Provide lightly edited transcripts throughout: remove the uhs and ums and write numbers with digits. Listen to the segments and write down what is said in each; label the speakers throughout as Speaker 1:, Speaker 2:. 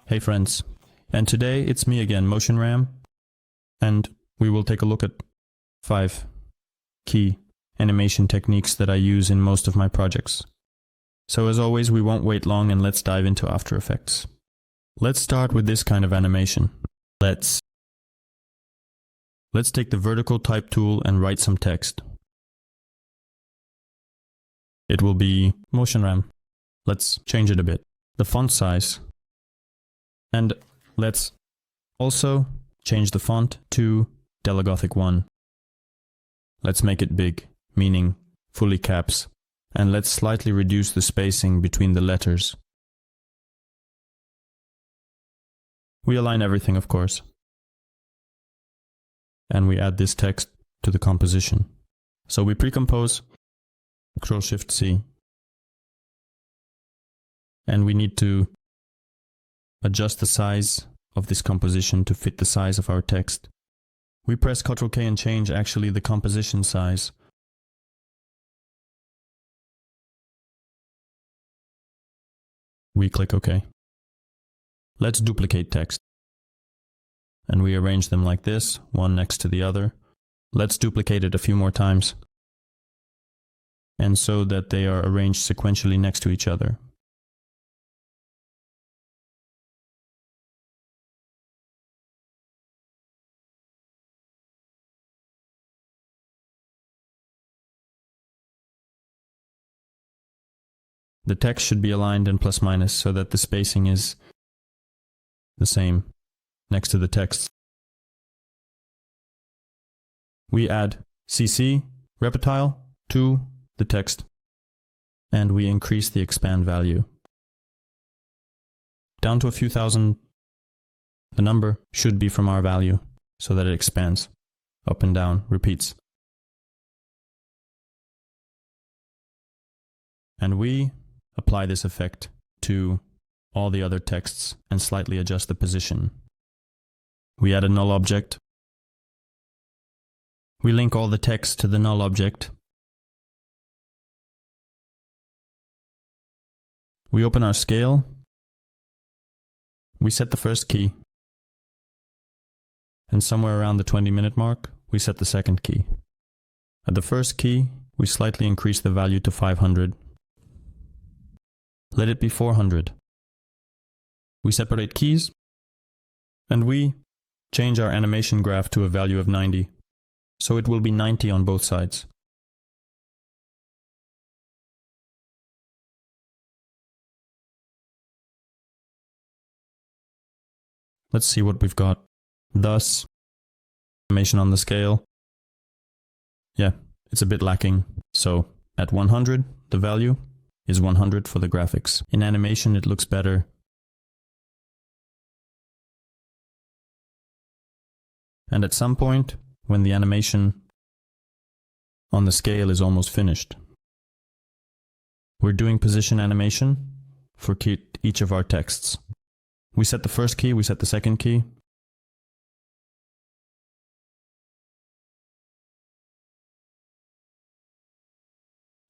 Speaker 1: Hey friends, and today it's me again, MotionRam, and we will take a look at 5 key animation techniques that I use in most of my projects. So as always, we won't wait long and let's dive into After Effects. Let's start with this kind of animation. Let's take the vertical type tool and write some text. It will be MotionRam. Let's change it a bit. The font size. And let's also change the font to Delagothic 1. Let's make it big, meaning fully caps. And let's slightly reduce the spacing between the letters. We align everything, of course. And we add this text to the composition. So we pre-compose, Ctrl-Shift-C. And we need to adjust the size of this composition to fit the size of our text. We press Ctrl-K and change actually the composition size. We click OK. Let's duplicate text. And we arrange them like this, one next to the other. Let's duplicate it a few more times. And so that they are arranged sequentially next to each other. The text should be aligned in plus minus so that the spacing is the same next to the text. We add CC, Reptile, to the text, and we increase the expand value. Down to a few thousand, the number should be from our value so that it expands, up and down, repeats. And we apply this effect to all the other texts and slightly adjust the position. We add a null object. We link all the text to the null object. We open our scale. We set the first key. And somewhere around the 20-minute mark, we set the second key. At the first key, we slightly increase the value to 500. Let it be 400. We separate keys, and we change our animation graph to a value of 90. So it will be 90 on both sides. Let's see what we've got. Thus, animation on the scale. Yeah, it's a bit lacking. So at 100, the value is 100 for the graphics. In animation, it looks better. And at some point, when the animation on the scale is almost finished, we're doing position animation for each of our texts. We set the first key, we set the second key.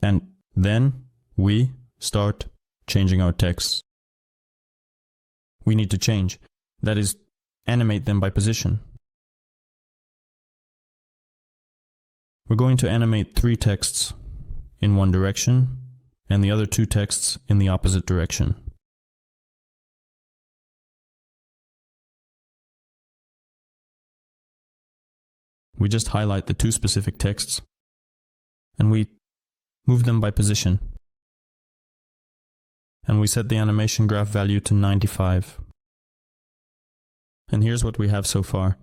Speaker 1: And then we start changing our texts. We need to change, that is, animate them by position. We're going to animate 3 texts in one direction and the other 2 texts in the opposite direction. We just highlight the 2 specific texts and we move them by position. And we set the animation graph value to 95. And here's what we have so far.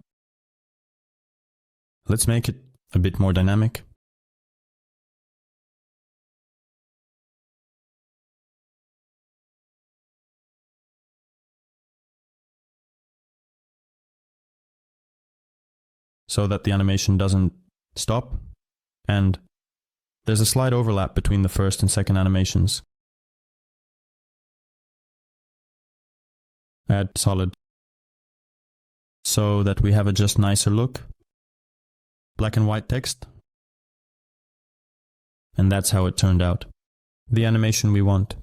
Speaker 1: Let's make it a bit more dynamic. So that the animation doesn't stop, and there's a slight overlap between the first and second animations. Add solid so that we have a just nicer look. Black and white text. And that's how it turned out. The animation we want.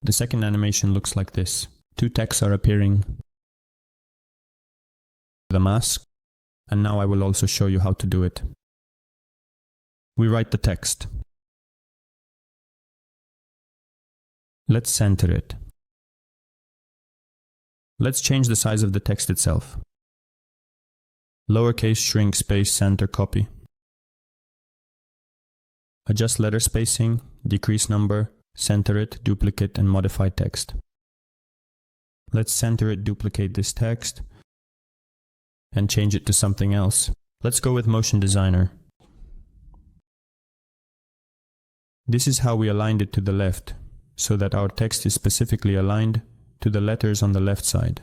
Speaker 1: The second animation looks like this. Two texts are appearing with a mask, and now I will also show you how to do it. We write the text. Let's center it. Let's change the size of the text itself. Lowercase shrink space center copy. Adjust letter spacing, decrease number, center it, duplicate, and modify text. Let's center it, duplicate this text, and change it to something else. Let's go with Motion Designer. This is how we aligned it to the left, so that our text is specifically aligned to the letters on the left side.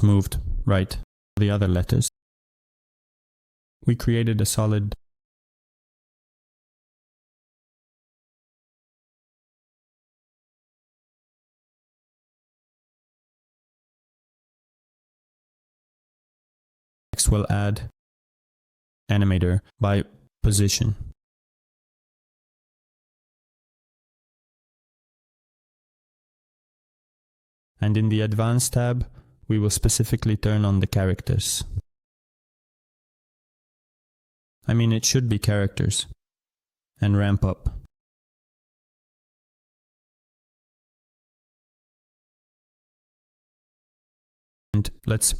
Speaker 1: Moved right the other letters. We created a solid next we'll add animator by position. And in the Advanced tab, we will specifically turn on the characters. I mean, it should be characters. And ramp up. And let's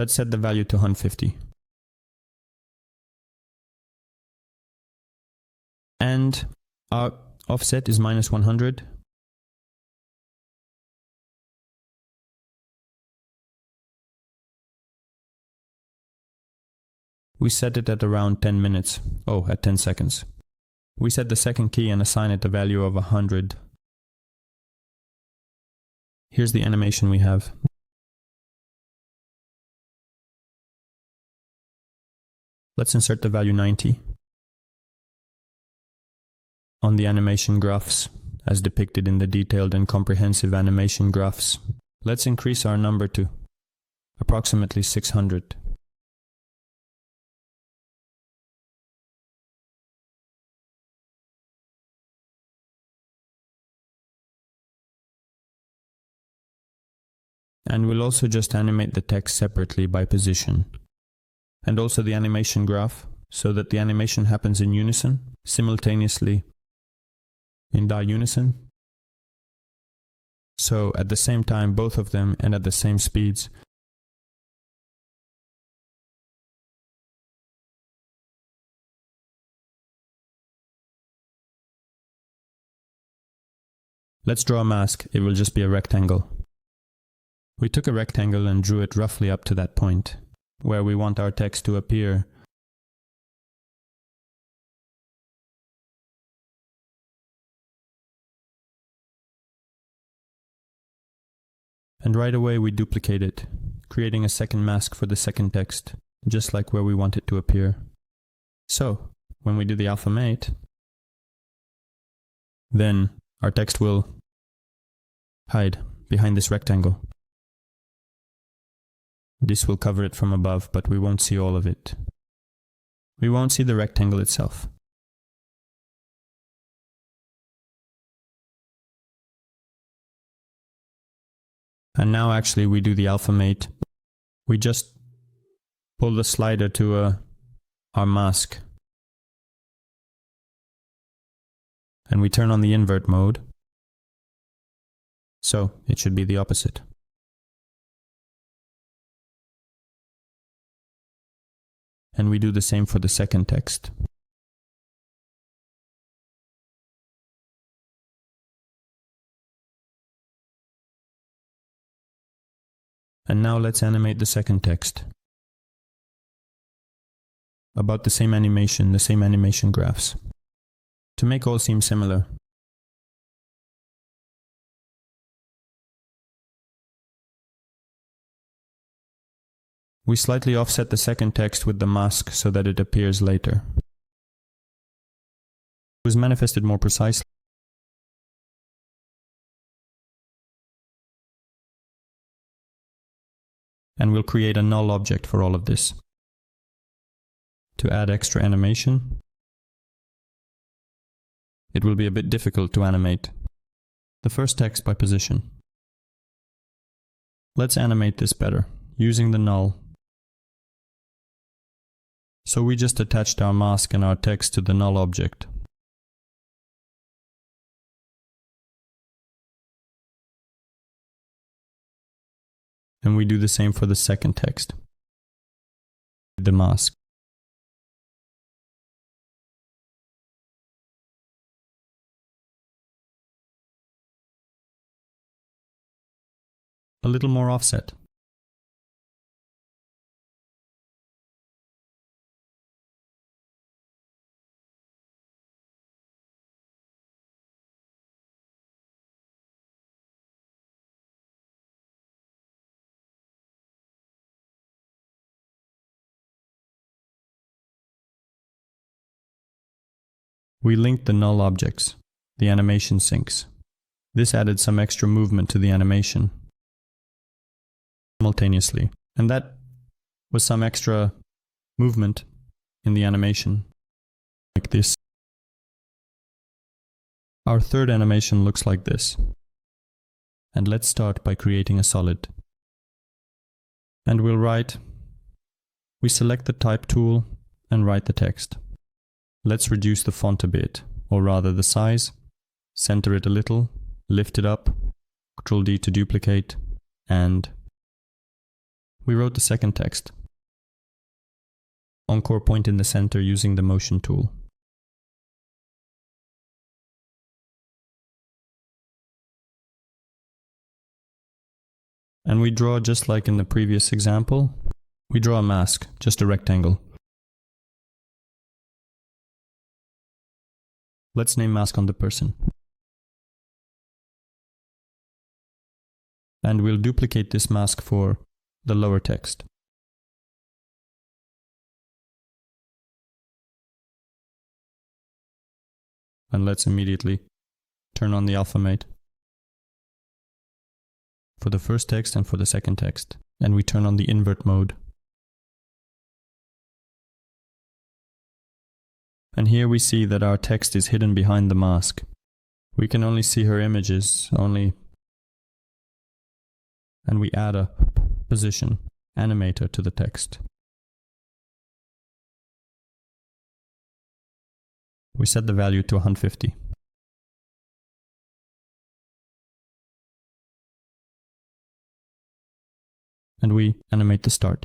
Speaker 1: set the value to 150. And our offset is -100. We set it at around 10 minutes. Oh, at 10 seconds. We set the second key and assign it a value of 100. Here's the animation we have. Let's insert the value 90 on the animation graphs, as depicted in the detailed and comprehensive animation graphs. Let's increase our number to approximately 600. And we'll also just animate the text separately by position. And also the animation graph, so that the animation happens in unison, simultaneously in unison. So at the same time, both of them, and at the same speeds. Let's draw a mask. It will just be a rectangle. We took a rectangle and drew it roughly up to that point, where we want our text to appear. And right away we duplicate it, creating a second mask for the second text, just like where we want it to appear. So, when we do the alpha mate, then our text will hide behind this rectangle. This will cover it from above, but we won't see all of it. We won't see the rectangle itself. And now actually we do the alpha mate. We just pull the slider to our mask. And we turn on the invert mode. So it should be the opposite. And we do the same for the second text. And now let's animate the second text. About the same animation graphs. To make all seem similar. We slightly offset the second text with the mask so that it appears later. It was manifested more precisely. And we'll create a null object for all of this. To add extra animation, it will be a bit difficult to animate. The first text by position. Let's animate this better, using the null. So we just attached our mask and our text to the null object. And we do the same for the second text. The mask. A little more offset. We linked the null objects, the animation syncs. This added some extra movement to the animation simultaneously, and that was some extra movement in the animation, like this. Our third animation looks like this. And let's start by creating a solid. And we select the type tool and write the text. Let's reduce the font a bit, or rather the size, center it a little, lift it up, Ctrl D to duplicate, and we wrote the second text. Encore point in the center using the motion tool. And we draw just like in the previous example. We draw a mask, just a rectangle. Let's name mask on the person. And we'll duplicate this mask for the lower text. And let's immediately turn on the alpha mate for the first text and for the second text. And we turn on the invert mode. And here we see that our text is hidden behind the mask. We can only see her images, and we add a position animator to the text. We set the value to 150. And we animate the start.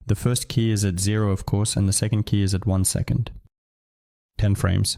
Speaker 1: The first key is at 0, of course, and the second key is at 1 second. 10 frames.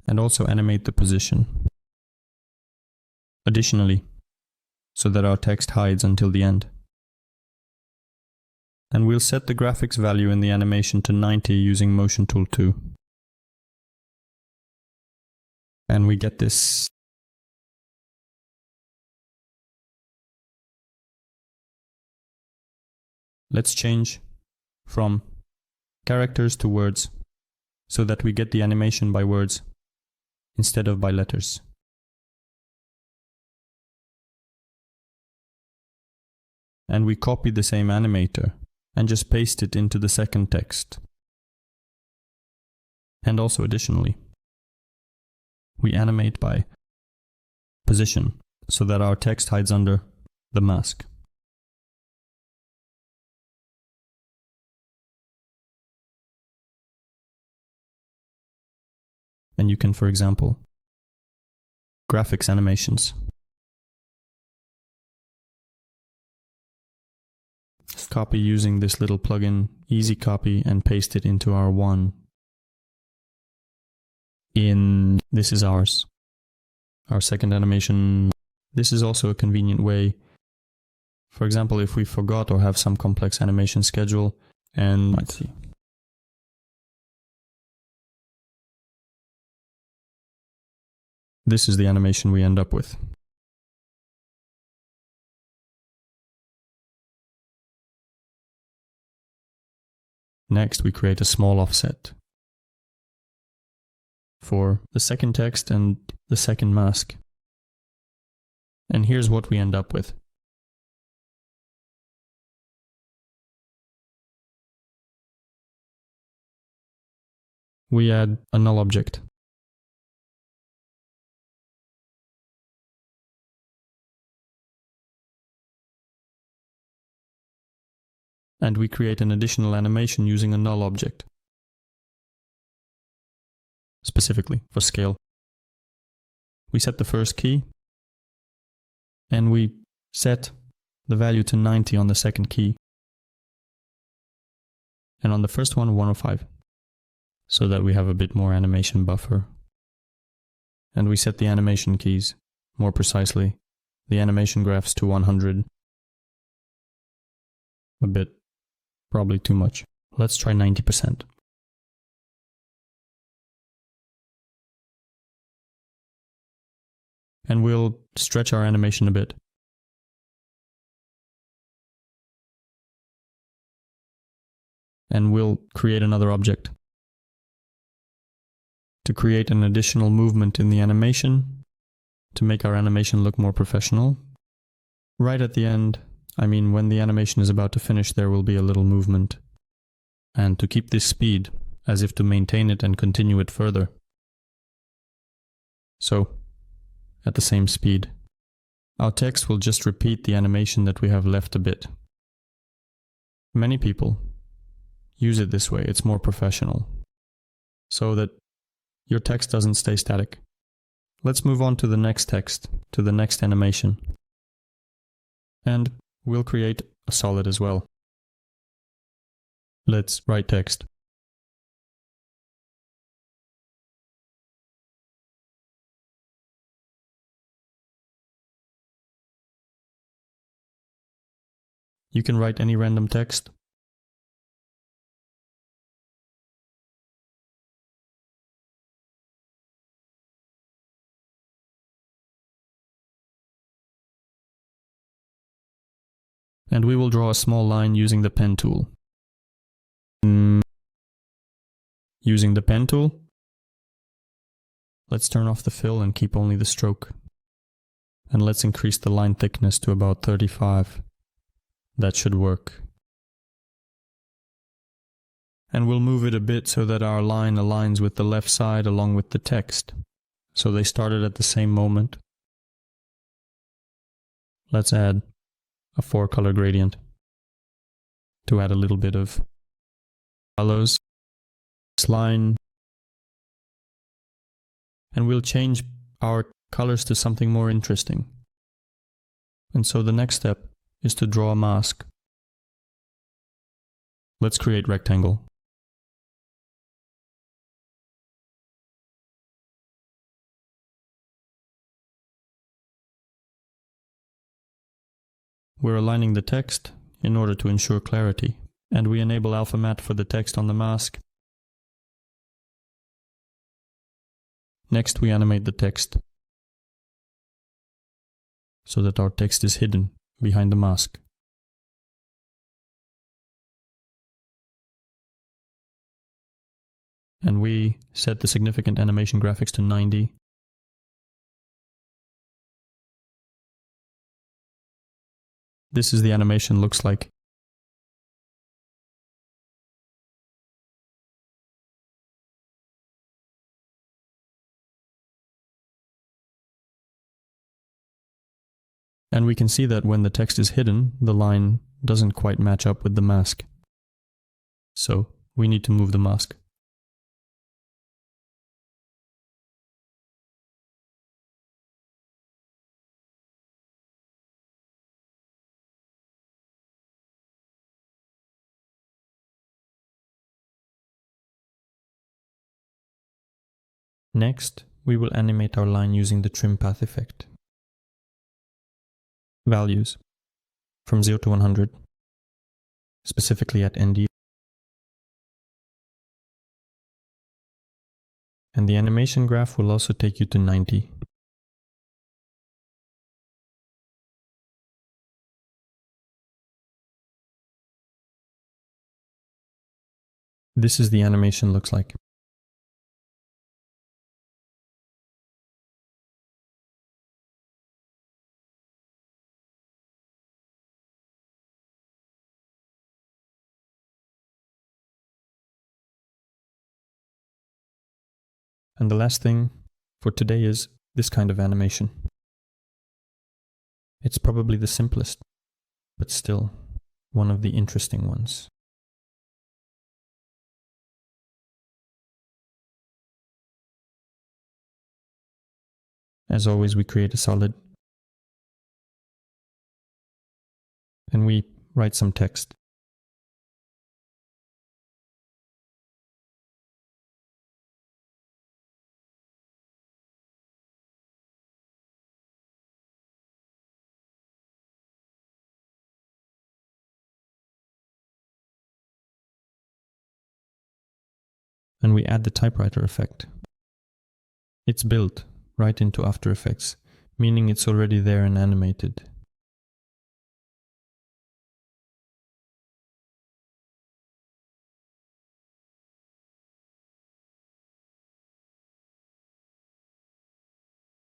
Speaker 1: And also animate the position. Additionally, so that our text hides until the end. And we'll set the graphics value in the animation to 90 using Motion Tool 2. And we get this. Let's change from characters to words so that we get the animation by words instead of by letters. And we copy the same animator and just paste it into the second text. And also additionally, we animate by position so that our text hides under the mask. And you can, for example, graphics animations. Copy using this little plugin, Easy Copy, and paste it into our one. This is ours. Our second animation. This is also a convenient way. For example, if we forgot or have some complex animation schedule, and let's see. this is the animation we end up with. Next, we create a small offset for the second text and the second mask. And here's what we end up with. We add a null object. And we create an additional animation using a null object, specifically for scale. We set the first key, and we set the value to 90 on the second key, and on the first one 105, so that we have a bit more animation buffer. And we set the animation keys, more precisely, the animation graphs to 100. A bit, probably too much. Let's try 90%. And we'll stretch our animation a bit. And we'll create another object to create an additional movement in the animation, to make our animation look more professional. Right at the end, I mean when the animation is about to finish, there will be a little movement. And to keep this speed, as if to maintain it and continue it further. So, at the same speed, our text will just repeat the animation that we have left a bit. Many people use it this way, it's more professional, so that your text doesn't stay static. Let's move on to the next text, to the next animation. And we'll create a solid as well. Let's write text. You can write any random text. And we will draw a small line using the pen tool. Using the pen tool, let's turn off the fill and keep only the stroke. And let's increase the line thickness to about 35. That should work. And we'll move it a bit so that our line aligns with the left side along with the text. So they started at the same moment. Let's add a 4-color gradient to add a little bit of colors. This line. And we'll change our colors to something more interesting. And so the next step is to draw a mask. Let's create rectangle. We're aligning the text in order to ensure clarity, and we enable alpha matte for the text on the mask. Next, we animate the text so that our text is hidden behind the mask. And we set the significant animation graphics to 90. This is the animation looks like. And we can see that when the text is hidden, the line doesn't quite match up with the mask. So we need to move the mask. Next, we will animate our line using the trim path effect. Values from 0 to 100, specifically at ND. And the animation graph will also take you to 90. This is the animation looks like. And the last thing for today is this kind of animation. It's probably the simplest, but still one of the interesting ones. As always, we create a solid and we write some text. And we add the typewriter effect. It's built right into After Effects, meaning it's already there and animated.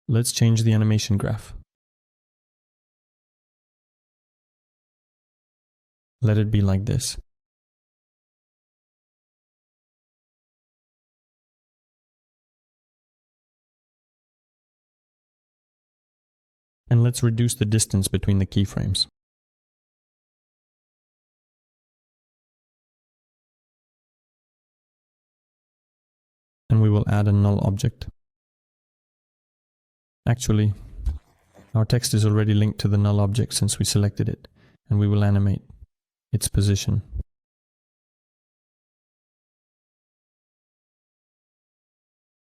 Speaker 1: Let's change the animation graph. Let it be like this. And let's reduce the distance between the keyframes. And we will add a null object. Actually, our text is already linked to the null object since we selected it, and we will animate its position.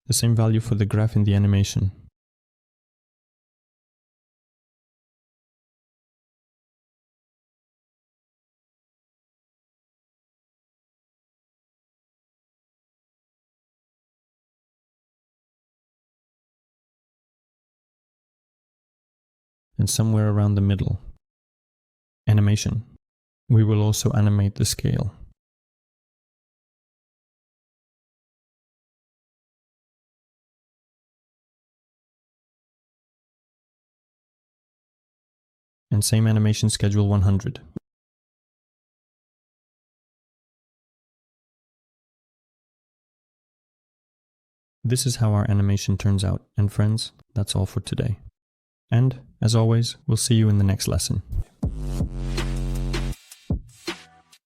Speaker 1: The same value for the graph in the animation. And somewhere around the middle, animation, we will also animate the scale. And same animation schedule 100. This is how our animation turns out. And friends, that's all for today. And, as always, we'll see you in the next lesson.